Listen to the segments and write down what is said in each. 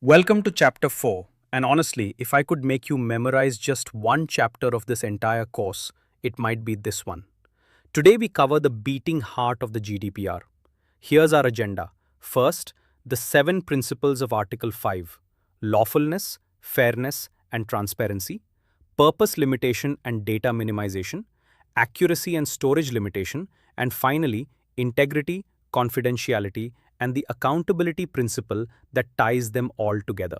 Welcome to Chapter 4. And honestly, if I could make you memorize just one chapter of this entire course, it might be this one. Today we cover the beating heart of the GDPR. Here's our agenda. First, the 7 principles of Article 5: lawfulness, fairness, and transparency, purpose limitation and data minimization, accuracy and storage limitation, and finally, integrity, confidentiality, and the accountability principle that ties them all together.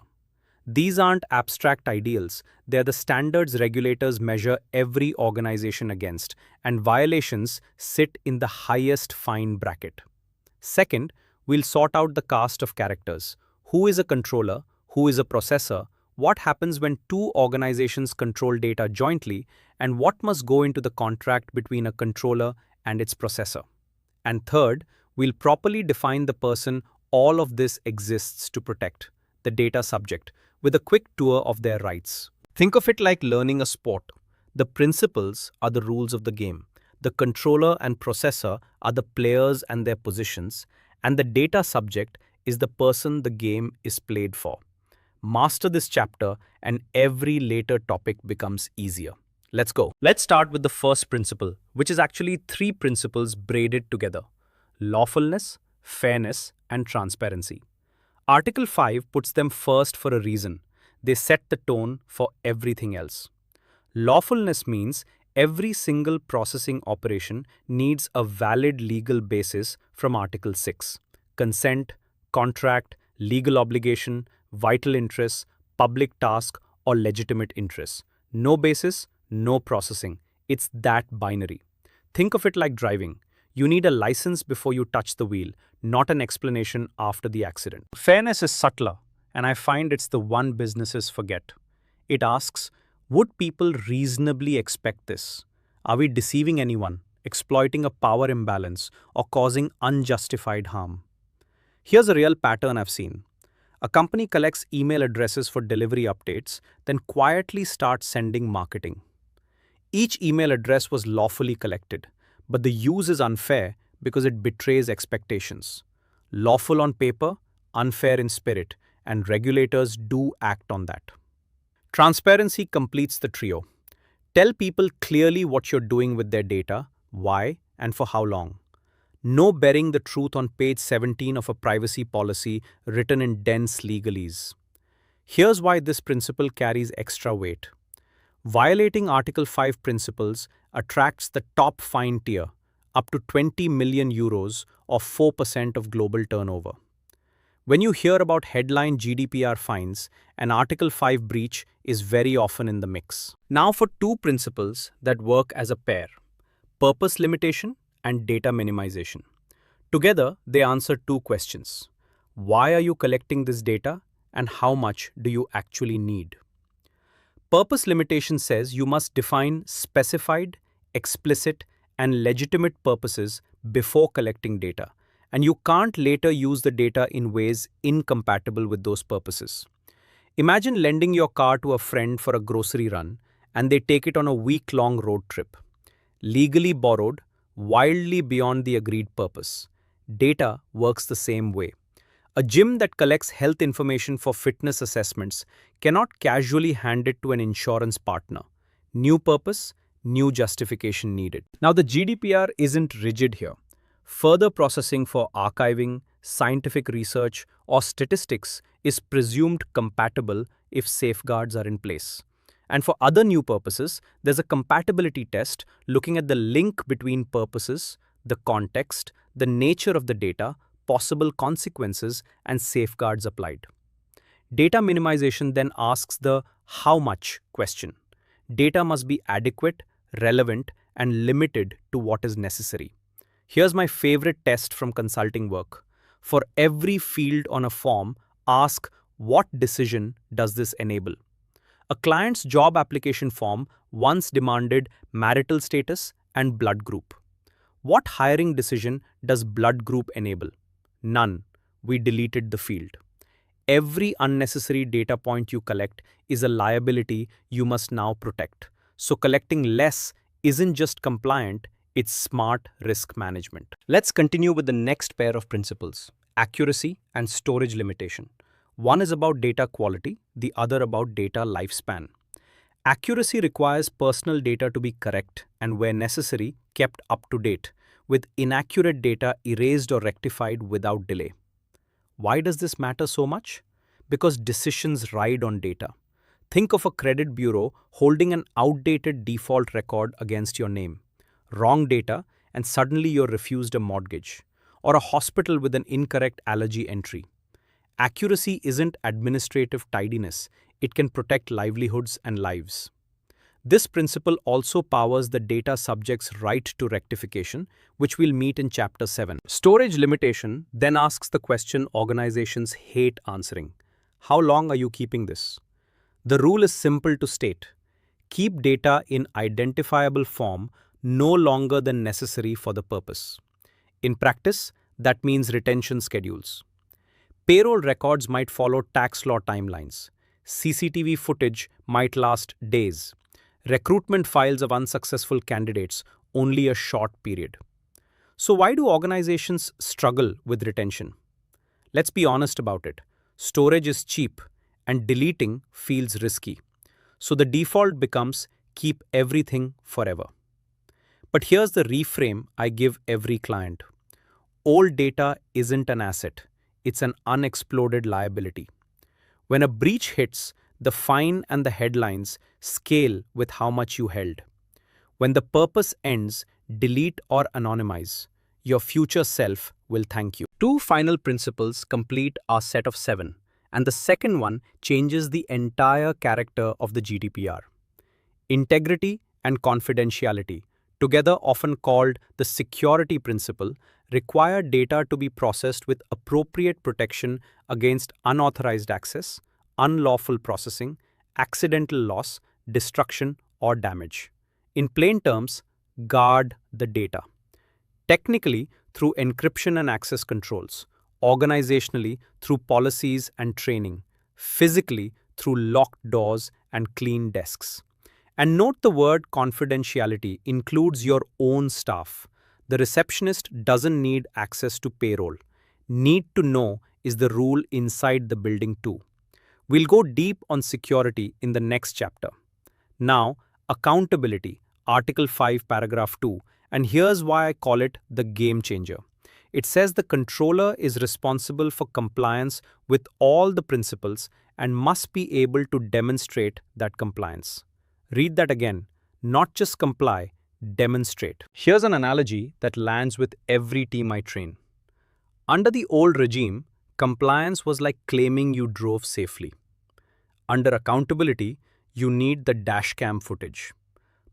These aren't abstract ideals, they're the standards regulators measure every organization against, and violations sit in the highest fine bracket. Second, we'll sort out the cast of characters. Who is a controller? Who is a processor? What happens when two organizations control data jointly? And what must go into the contract between a controller and its processor? And third, we'll properly define the person all of this exists to protect, the data subject, with a quick tour of their rights. Think of it like learning a sport. The principles are the rules of the game. The controller and processor are the players and their positions, and the data subject is the person the game is played for. Master this chapter, and every later topic becomes easier. Let's go. Let's start with the first principle, which is actually 3 principles braided together: lawfulness, fairness, and transparency. Article 5 puts them first for a reason. They set the tone for everything else. Lawfulness means every single processing operation needs a valid legal basis from Article 6. Consent, contract, legal obligation, vital interests, public task, or legitimate interests. No basis, no processing. It's that binary. Think of it like driving. You need a license before you touch the wheel, not an explanation after the accident. Fairness is subtler, and I find it's the one businesses forget. It asks, would people reasonably expect this? Are we deceiving anyone, exploiting a power imbalance, or causing unjustified harm? Here's a real pattern I've seen. A company collects email addresses for delivery updates, then quietly starts sending marketing. Each email address was lawfully collected, but the use is unfair because it betrays expectations. Lawful on paper, unfair in spirit, and regulators do act on that. Transparency completes the trio. Tell people clearly what you're doing with their data, why, and for how long. No burying the truth on page 17 of a privacy policy written in dense legalese. Here's why this principle carries extra weight. Violating Article 5 principles attracts the top fine tier, up to 20 million euros or 4% of global turnover. When you hear about headline GDPR fines, an Article 5 breach is very often in the mix. Now for 2 principles that work as a pair: purpose limitation and data minimization. Together, they answer 2 questions. Why are you collecting this data, and how much do you actually need? Purpose limitation says you must define specified, explicit, and legitimate purposes before collecting data, and you can't later use the data in ways incompatible with those purposes. Imagine lending your car to a friend for a grocery run, and they take it on a week-long road trip. Legally borrowed, wildly beyond the agreed purpose. Data works the same way. A gym that collects health information for fitness assessments cannot casually hand it to an insurance partner. New purpose, new justification needed. Now, the GDPR isn't rigid here. Further processing for archiving, scientific research, or statistics is presumed compatible if safeguards are in place. And for other new purposes, there's a compatibility test looking at the link between purposes, the context, the nature of the data, possible consequences, and safeguards applied. Data minimization then asks the how much question. Data must be adequate, relevant, and limited to what is necessary. Here's my favorite test from consulting work. For every field on a form, ask what decision does this enable? A client's job application form once demanded marital status and blood group. What hiring decision does blood group enable? None. We deleted the field. Every unnecessary data point you collect is a liability you must now protect. So collecting less isn't just compliant, it's smart risk management. Let's continue with the next pair of principles: accuracy and storage limitation. One is about data quality, the other about data lifespan. Accuracy requires personal data to be correct and, where necessary, kept up to date, with inaccurate data erased or rectified without delay. Why does this matter so much? Because decisions ride on data. Think of a credit bureau holding an outdated default record against your name. Wrong data, and suddenly you're refused a mortgage. Or a hospital with an incorrect allergy entry. Accuracy isn't administrative tidiness, it can protect livelihoods and lives. This principle also powers the data subject's right to rectification, which we'll meet in Chapter 7. Storage limitation then asks the question organizations hate answering. How long are you keeping this? The rule is simple to state. Keep data in identifiable form no longer than necessary for the purpose. In practice, that means retention schedules. Payroll records might follow tax law timelines. CCTV footage might last days. Recruitment files of unsuccessful candidates only a short period. So why do organizations struggle with retention? Let's be honest about it. Storage is cheap and deleting feels risky. So the default becomes keep everything forever. But here's the reframe I give every client. Old data isn't an asset, it's an unexploded liability. When a breach hits, the fine and the headlines scale with how much you held. When the purpose ends, delete or anonymize. Your future self will thank you. Two final principles complete our set of 7, and the second one changes the entire character of the GDPR. Integrity and confidentiality, together often called the security principle, require data to be processed with appropriate protection against unauthorized access, unlawful processing, accidental loss, destruction, or damage. In plain terms, guard the data. Technically, through encryption and access controls. Organizationally, through policies and training. Physically, through locked doors and clean desks. And note the word confidentiality includes your own staff. The receptionist doesn't need access to payroll. Need to know is the rule inside the building too. We'll go deep on security in the next chapter. Now, accountability, Article 5, Paragraph 2, and here's why I call it the game changer. It says the controller is responsible for compliance with all the principles and must be able to demonstrate that compliance. Read that again. Not just comply, demonstrate. Here's an analogy that lands with every team I train. Under the old regime, compliance was like claiming you drove safely. Under accountability, you need the dashcam footage.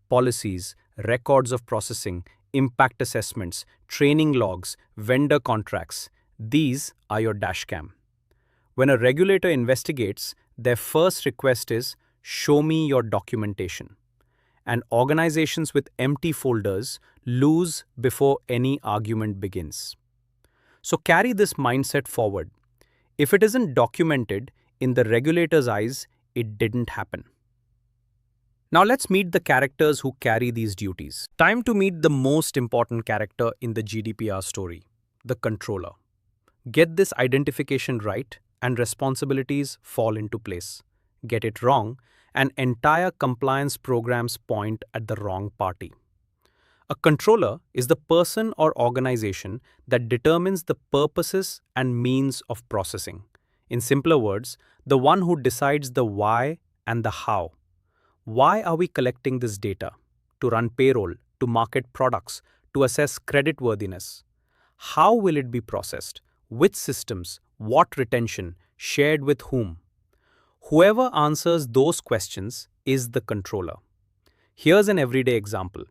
Policies, records of processing, impact assessments, training logs, vendor contracts. These are your dashcam. When a regulator investigates, their first request is, show me your documentation. And organizations with empty folders lose before any argument begins. So carry this mindset forward. If it isn't documented, in the regulator's eyes, it didn't happen. Now let's meet the characters who carry these duties. Time to meet the most important character in the GDPR story, the controller. Get this identification right and responsibilities fall into place. Get it wrong, and entire compliance programs point at the wrong party. A controller is the person or organization that determines the purposes and means of processing. In simpler words, the one who decides the why and the how. Why are we collecting this data? To run payroll, to market products, to assess creditworthiness. How will it be processed? Which systems? What retention? Shared with whom? Whoever answers those questions is the controller. Here's an everyday example.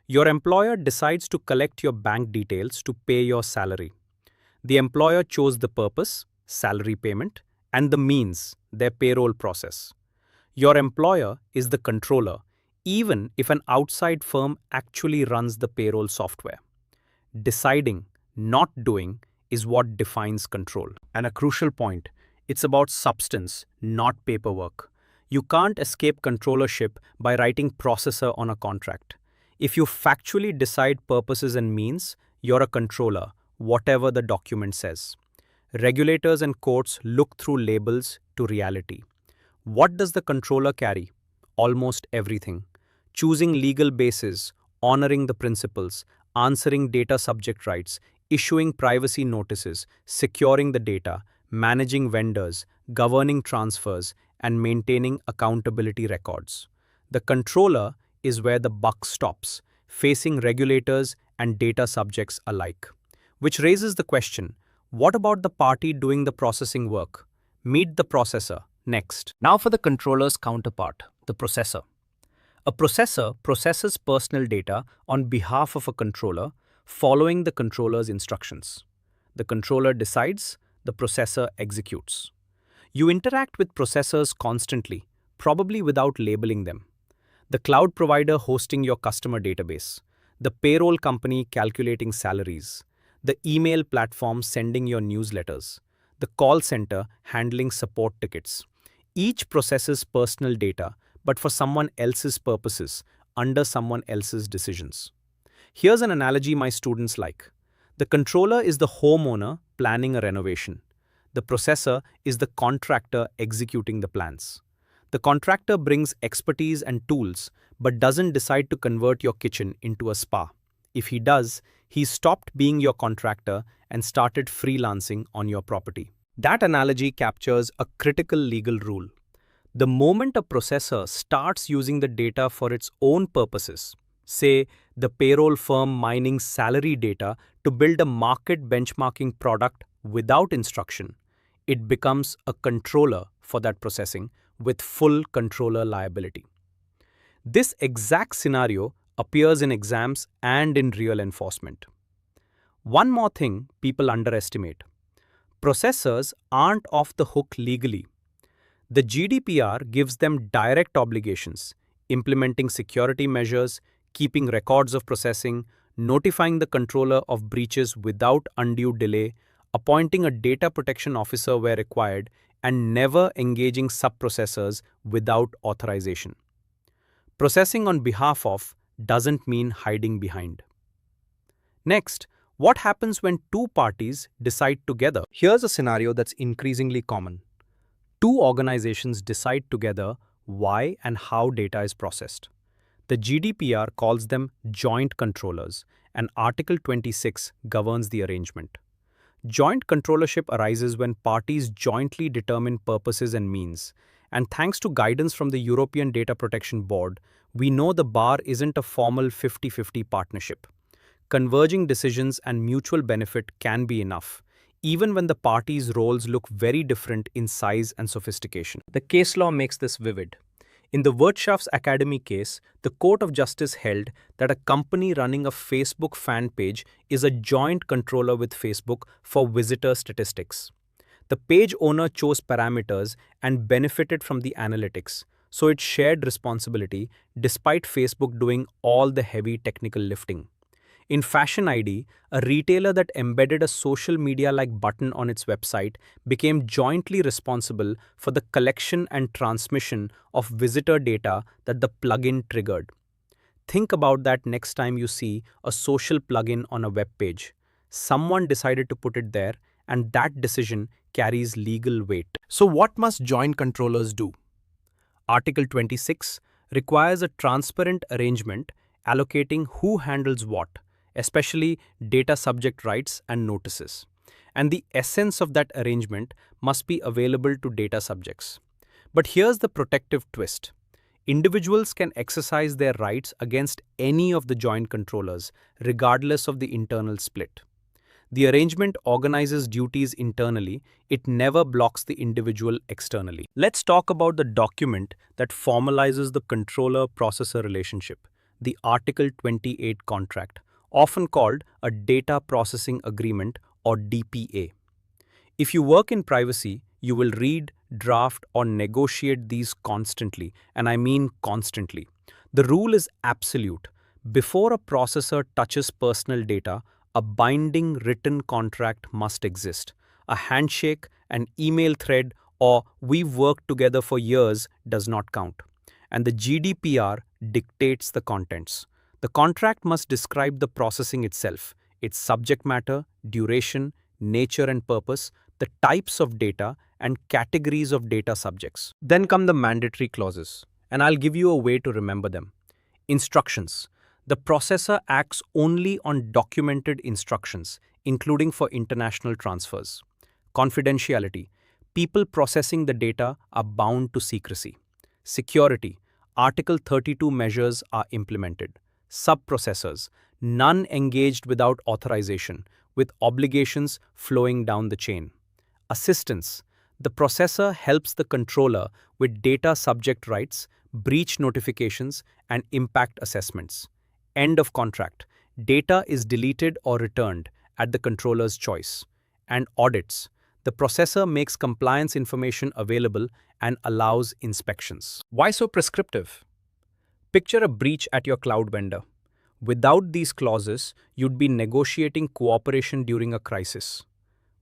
Your employer decides to collect your bank details to pay your salary. The employer chose the purpose, salary payment, and the means, their payroll process. Your employer is the controller, even if an outside firm actually runs the payroll software. Deciding, not doing, is what defines control. And a crucial point, it's about substance, not paperwork. You can't escape controllership by writing processor on a contract. If you factually decide purposes and means, you're a controller, whatever the document says. Regulators and courts look through labels to reality. What does the controller carry? Almost everything. Choosing legal bases, honoring the principles, answering data subject rights, issuing privacy notices, securing the data, managing vendors, governing transfers, and maintaining accountability records. The controller is where the buck stops, facing regulators and data subjects alike. Which raises the question, what about the party doing the processing work? Meet the processor next. Now for the controller's counterpart, the processor. A processor processes personal data on behalf of a controller, following the controller's instructions. The controller decides, the processor executes. You interact with processors constantly, probably without labeling them. The cloud provider hosting your customer database, the payroll company calculating salaries, the email platform sending your newsletters, the call center handling support tickets. Each processes personal data, but for someone else's purposes, under someone else's decisions. Here's an analogy my students like. The controller is the homeowner planning a renovation. The processor is the contractor executing the plans. The contractor brings expertise and tools, but doesn't decide to convert your kitchen into a spa. If he does, he stopped being your contractor and started freelancing on your property. That analogy captures a critical legal rule. The moment a processor starts using the data for its own purposes, say the payroll firm mining salary data to build a market benchmarking product without instruction, it becomes a controller for that processing with full controller liability. This exact scenario appears in exams and in real enforcement. One more thing people underestimate. Processors aren't off the hook legally. The GDPR gives them direct obligations, implementing security measures, keeping records of processing, notifying the controller of breaches without undue delay, appointing a data protection officer where required, and never engaging sub-processors without authorization. Processing on behalf of doesn't mean hiding behind. Next, what happens when two parties decide together? Here's a scenario that's increasingly common. Two organizations decide together why and how data is processed. The GDPR calls them joint controllers, and Article 26 governs the arrangement. Joint controllership arises when parties jointly determine purposes and means, and thanks to guidance from the European Data Protection Board, we know the bar isn't a formal 50-50 partnership. Converging decisions and mutual benefit can be enough, even when the parties' roles look very different in size and sophistication. The case law makes this vivid. In the Wirtschafts Academy case, the Court of Justice held that a company running a Facebook fan page is a joint controller with Facebook for visitor statistics. The page owner chose parameters and benefited from the analytics, so it shared responsibility despite Facebook doing all the heavy technical lifting. In Fashion ID, a retailer that embedded a social media-like button on its website became jointly responsible for the collection and transmission of visitor data that the plugin triggered. Think about that next time you see a social plugin on a web page. Someone decided to put it there, and that decision carries legal weight. So what must joint controllers do? Article 26 requires a transparent arrangement allocating who handles what, especially data subject rights and notices. And the essence of that arrangement must be available to data subjects. But here's the protective twist. Individuals can exercise their rights against any of the joint controllers, regardless of the internal split. The arrangement organizes duties internally, it never blocks the individual externally. Let's talk about the document that formalizes the controller-processor relationship, the Article 28 contract, often called a Data Processing Agreement or DPA. If you work in privacy, you will read, draft, or negotiate these constantly, and I mean constantly. The rule is absolute. Before a processor touches personal data, a binding written contract must exist. A handshake, an email thread, or "we've worked together for years" does not count. And the GDPR dictates the contents. The contract must describe the processing itself, its subject matter, duration, nature and purpose, the types of data, and categories of data subjects. Then come the mandatory clauses, and I'll give you a way to remember them. Instructions. The processor acts only on documented instructions, including for international transfers. Confidentiality. People processing the data are bound to secrecy. Security. Article 32 measures are implemented. Sub-processors. None engaged without authorization, with obligations flowing down the chain. Assistance. The processor helps the controller with data subject rights, breach notifications, and impact assessments. End of contract. Data is deleted or returned at the controller's choice. And audits. The processor makes compliance information available and allows inspections. Why so prescriptive? Picture a breach at your cloud vendor. Without these clauses, you'd be negotiating cooperation during a crisis.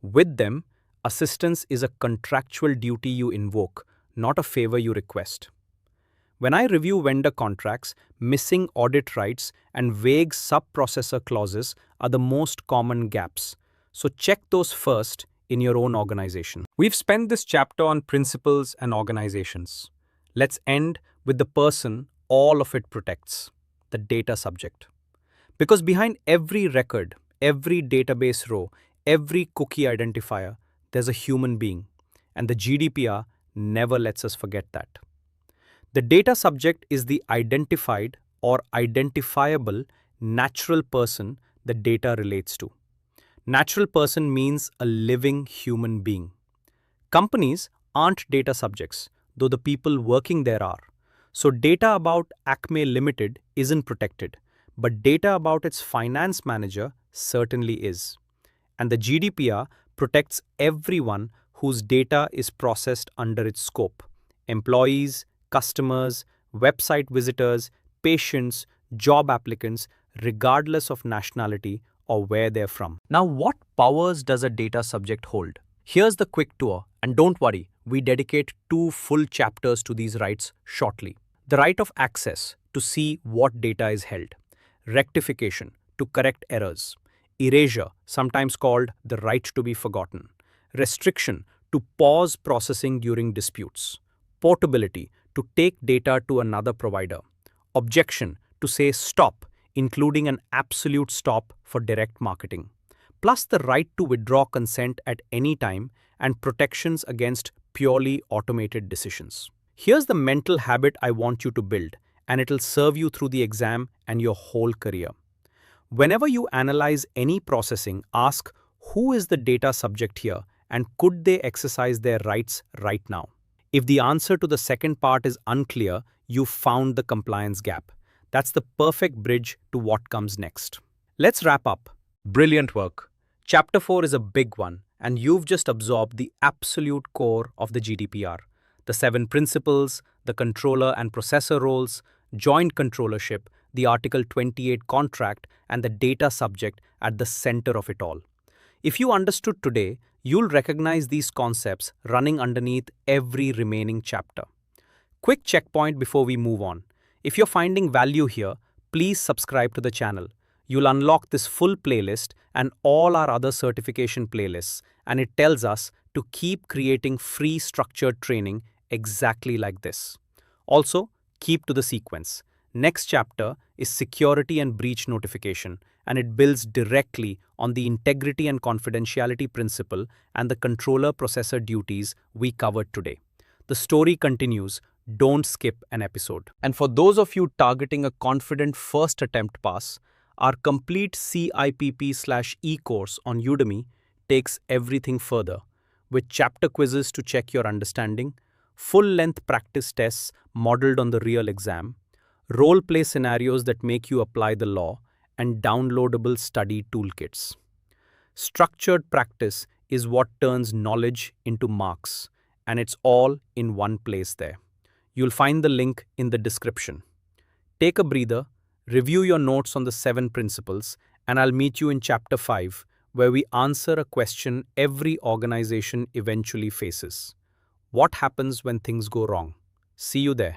With them, assistance is a contractual duty you invoke, not a favor you request. When I review vendor contracts, missing audit rights and vague sub-processor clauses are the most common gaps. So check those first in your own organization. We've spent this chapter on principles and organizations. Let's end with the person all of it protects, the data subject. Because behind every record, every database row, every cookie identifier, there's a human being, and the GDPR never lets us forget that. The data subject is the identified or identifiable natural person the data relates to. Natural person means a living human being. Companies aren't data subjects, though the people working there are. So data about Acme Limited isn't protected, but data about its finance manager certainly is. And the GDPR protects everyone whose data is processed under its scope. Employees, customers, website visitors, patients, job applicants, regardless of nationality or where they're from. Now, what powers does a data subject hold? Here's the quick tour, and don't worry, we dedicate 2 full chapters to these rights shortly. The right of access to see what data is held. Rectification to correct errors. Erasure, sometimes called the right to be forgotten. Restriction to pause processing during disputes. Portability to take data to another provider. Objection to say stop, including an absolute stop for direct marketing. Plus the right to withdraw consent at any time and protections against purely automated decisions. Here's the mental habit I want you to build, and it'll serve you through the exam and your whole career. Whenever you analyze any processing, ask who is the data subject here and could they exercise their rights right now? If the answer to the second part is unclear, you've found the compliance gap. That's the perfect bridge to what comes next. Let's wrap up. Brilliant work. Chapter 4 is a big one, and you've just absorbed the absolute core of the GDPR. The 7 principles, the controller and processor roles, joint controllership, the Article 28 contract, and the data subject at the center of it all. If you understood today, you'll recognize these concepts running underneath every remaining chapter. Quick checkpoint before we move on. If you're finding value here, please subscribe to the channel. You'll unlock this full playlist and all our other certification playlists, and it tells us to keep creating free structured training exactly like this. Also, keep to the sequence. Next chapter is security and breach notification, and it builds directly on the integrity and confidentiality principle and the controller-processor duties we covered today. The story continues. Don't skip an episode. And for those of you targeting a confident first attempt pass, our complete CIPP/E course on Udemy takes everything further, with chapter quizzes to check your understanding, full-length practice tests modeled on the real exam, role-play scenarios that make you apply the law, and downloadable study toolkits. Structured practice is what turns knowledge into marks, and it's all in one place there. You'll find the link in the description. Take a breather, review your notes on the 7 principles, and I'll meet you in chapter 5, where we answer a question every organization eventually faces. What happens when things go wrong? See you there.